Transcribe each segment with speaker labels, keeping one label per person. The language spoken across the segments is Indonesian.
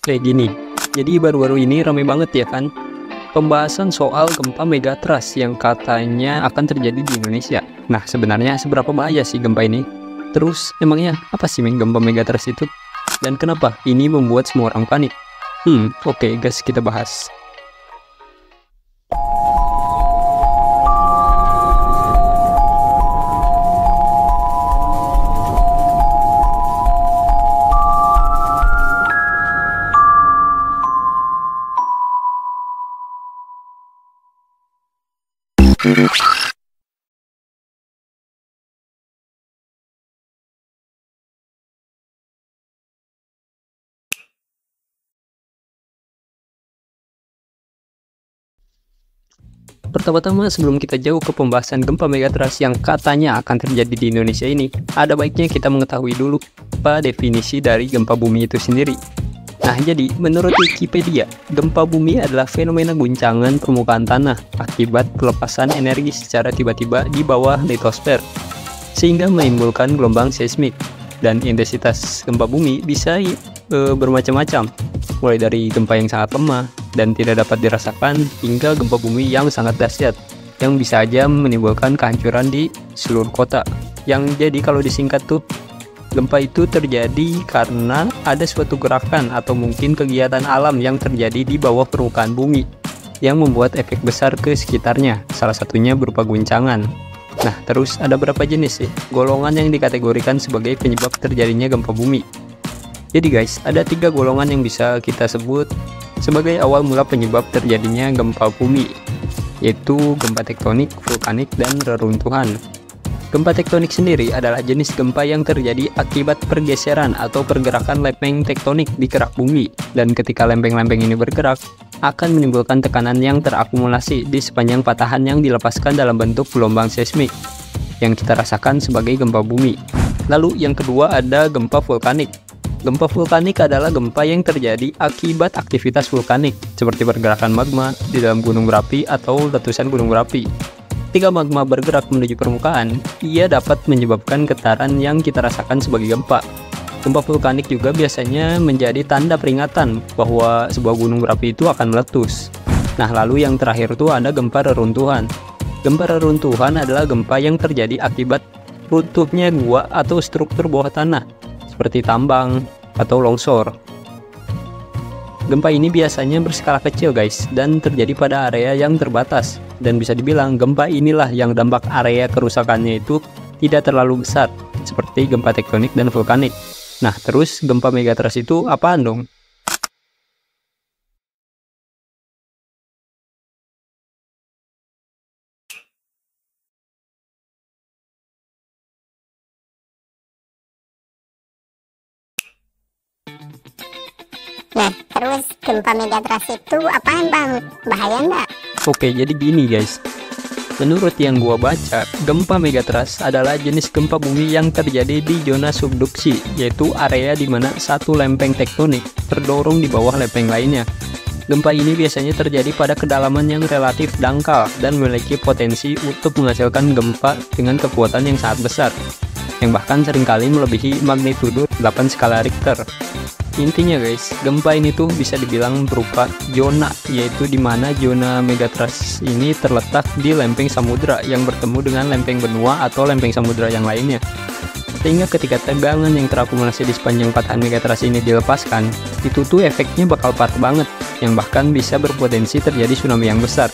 Speaker 1: Oke gini, jadi baru-baru ini rame banget ya kan pembahasan soal gempa megatrust yang katanya akan terjadi di Indonesia. Nah sebenarnya seberapa bahaya sih gempa ini? Terus emangnya apa sih gempa megatrust itu? Dan kenapa ini membuat semua orang panik? Oke guys, kita bahas. Pertama-tama sebelum kita jauh ke pembahasan gempa megatrust yang katanya akan terjadi di Indonesia ini, ada baiknya kita mengetahui dulu apa definisi dari gempa bumi itu sendiri. Nah, jadi menurut Wikipedia, gempa bumi adalah fenomena guncangan permukaan tanah akibat pelepasan energi secara tiba-tiba di bawah litosfer, sehingga menimbulkan gelombang seismik. Dan intensitas gempa bumi bisa bermacam-macam, mulai dari gempa yang sangat lemah dan tidak dapat dirasakan hingga gempa bumi yang sangat dahsyat yang bisa aja menimbulkan kehancuran di seluruh kota. Yang jadi kalau disingkat tuh, gempa itu terjadi karena ada suatu gerakan atau mungkin kegiatan alam yang terjadi di bawah permukaan bumi yang membuat efek besar ke sekitarnya, salah satunya berupa guncangan. Nah, terus ada berapa jenis sih golongan yang dikategorikan sebagai penyebab terjadinya gempa bumi? Jadi guys, ada 3 golongan yang bisa kita sebut sebagai awal mula penyebab terjadinya gempa bumi, yaitu gempa tektonik, vulkanik, dan reruntuhan. Gempa tektonik sendiri adalah jenis gempa yang terjadi akibat pergeseran atau pergerakan lempeng tektonik di kerak bumi, dan ketika lempeng-lempeng ini bergerak, akan menimbulkan tekanan yang terakumulasi di sepanjang patahan yang dilepaskan dalam bentuk gelombang seismik, yang kita rasakan sebagai gempa bumi. Lalu yang kedua ada gempa vulkanik. Gempa vulkanik adalah gempa yang terjadi akibat aktivitas vulkanik, seperti pergerakan magma di dalam gunung berapi atau letusan gunung berapi. Ketika magma bergerak menuju permukaan, ia dapat menyebabkan getaran yang kita rasakan sebagai gempa. Gempa vulkanik juga biasanya menjadi tanda peringatan bahwa sebuah gunung berapi itu akan meletus. Nah, lalu yang terakhir itu ada gempa reruntuhan. Gempa reruntuhan adalah gempa yang terjadi akibat runtuhnya gua atau struktur bawah tanah, seperti tambang atau longsor. Gempa ini biasanya berskala kecil guys, dan terjadi pada area yang terbatas, dan bisa dibilang gempa inilah yang dampak area kerusakannya itu tidak terlalu besar, seperti gempa tektonik dan vulkanik. Nah, terus gempa megatrust itu apaan dong?
Speaker 2: Nah, terus gempa megatrust itu apaan bang? Bahaya nggak?
Speaker 1: Oke, jadi gini guys. Menurut yang gua baca, gempa megatrust adalah jenis gempa bumi yang terjadi di zona subduksi, yaitu area di mana satu lempeng tektonik terdorong di bawah lempeng lainnya. Gempa ini biasanya terjadi pada kedalaman yang relatif dangkal dan memiliki potensi untuk menghasilkan gempa dengan kekuatan yang sangat besar, yang bahkan seringkali melebihi magnitudo 8 skala Richter. Intinya guys, gempa ini tuh bisa dibilang berupa zona, yaitu dimana zona megatrust ini terletak di lempeng samudra yang bertemu dengan lempeng benua atau lempeng samudra yang lainnya. Sehingga ketika tegangan yang terakumulasi di sepanjang patahan megatrust ini dilepaskan, itu tuh efeknya bakal parah banget, yang bahkan bisa berpotensi terjadi tsunami yang besar.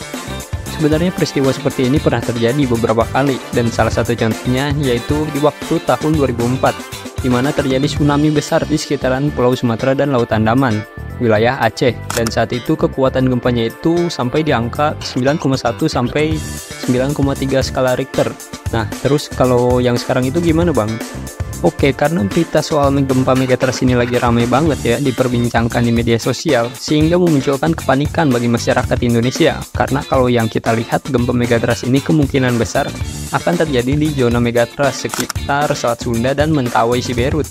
Speaker 1: Sebenarnya peristiwa seperti ini pernah terjadi beberapa kali, dan salah satu contohnya yaitu di waktu tahun 2004, di mana terjadi tsunami besar di sekitaran Pulau Sumatera dan Laut Andaman, wilayah Aceh, dan saat itu kekuatan gempanya itu sampai di angka 9,1 sampai 9,3 skala Richter. Nah, terus kalau yang sekarang itu gimana bang? Oke, karena berita soal gempa megatrust ini lagi ramai banget ya diperbincangkan di media sosial, sehingga memunculkan kepanikan bagi masyarakat Indonesia. Karena kalau yang kita lihat, gempa megatrust ini kemungkinan besar akan terjadi di zona megatrust sekitar Selat Sunda dan Mentawai Siberut.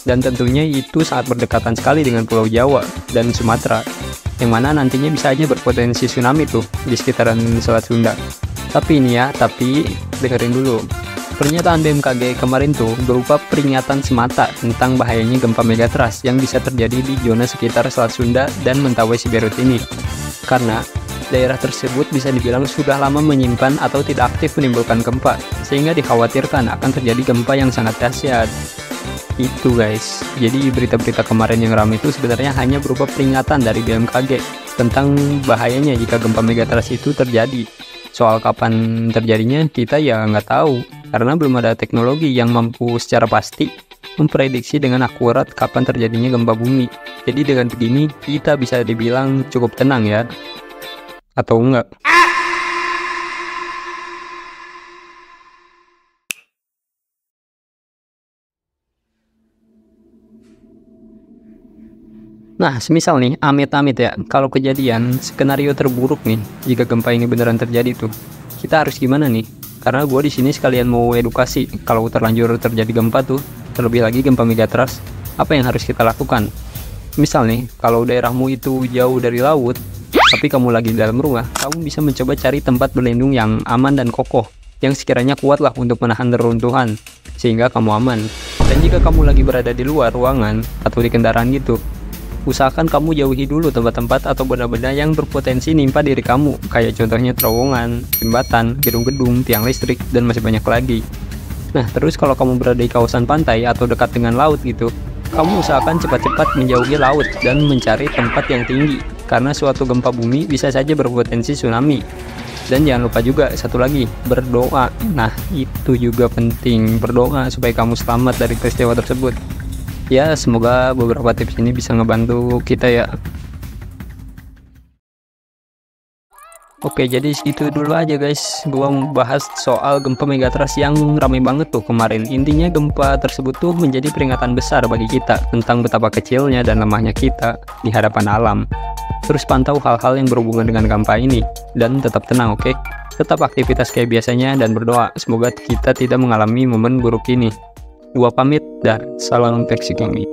Speaker 1: Dan tentunya itu sangat berdekatan sekali dengan Pulau Jawa dan Sumatera, yang mana nantinya bisa aja berpotensi tsunami tuh di sekitaran Selat Sunda. Tapi ini ya, dengerin dulu. pernyataan BMKG kemarin tuh berupa peringatan semata tentang bahayanya gempa megatrust yang bisa terjadi di zona sekitar Selat Sunda dan Mentawai Siberut ini. Karena daerah tersebut bisa dibilang sudah lama menyimpan atau tidak aktif menimbulkan gempa, sehingga dikhawatirkan akan terjadi gempa yang sangat dahsyat. Itu guys, jadi berita-berita kemarin yang ramai itu sebenarnya hanya berupa peringatan dari BMKG tentang bahayanya jika gempa megatrust itu terjadi. Soal kapan terjadinya kita ya nggak tahu, karena belum ada teknologi yang mampu secara pasti memprediksi dengan akurat kapan terjadinya gempa bumi. Jadi dengan begini kita bisa dibilang cukup tenang ya, atau enggak? Nah, semisal nih, amit-amit ya, kalau kejadian skenario terburuk nih, jika gempa ini beneran terjadi tuh, kita harus gimana nih? Karena gue di sini sekalian mau edukasi, kalau terlanjur terjadi gempa tuh, terlebih lagi gempa megatrust, apa yang harus kita lakukan? Misal nih, kalau daerahmu itu jauh dari laut, tapi kamu lagi di dalam rumah, kamu bisa mencoba cari tempat berlindung yang aman dan kokoh, yang sekiranya kuat lah untuk menahan reruntuhan, sehingga kamu aman. Dan jika kamu lagi berada di luar ruangan, atau di kendaraan gitu, usahakan kamu jauhi dulu tempat-tempat atau benda-benda yang berpotensi nimpa diri kamu, kayak contohnya terowongan, jembatan, gedung-gedung, tiang listrik, dan masih banyak lagi. Nah, terus kalau kamu berada di kawasan pantai atau dekat dengan laut gitu, kamu usahakan cepat-cepat menjauhi laut dan mencari tempat yang tinggi, karena suatu gempa bumi bisa saja berpotensi tsunami. Dan jangan lupa juga satu lagi, berdoa. Nah, itu juga penting, berdoa supaya kamu selamat dari peristiwa tersebut. Ya, semoga beberapa tips ini bisa ngebantu kita ya. Oke, jadi segitu dulu aja guys, gua membahas soal gempa megatrust yang ramai banget tuh kemarin. Intinya gempa tersebut tuh menjadi peringatan besar bagi kita tentang betapa kecilnya dan lemahnya kita di hadapan alam. Terus pantau hal-hal yang berhubungan dengan gempa ini, dan tetap tenang, oke? Tetap aktivitas kayak biasanya dan berdoa, semoga kita tidak mengalami momen buruk ini. Gua pamit dan salam Peksikimi.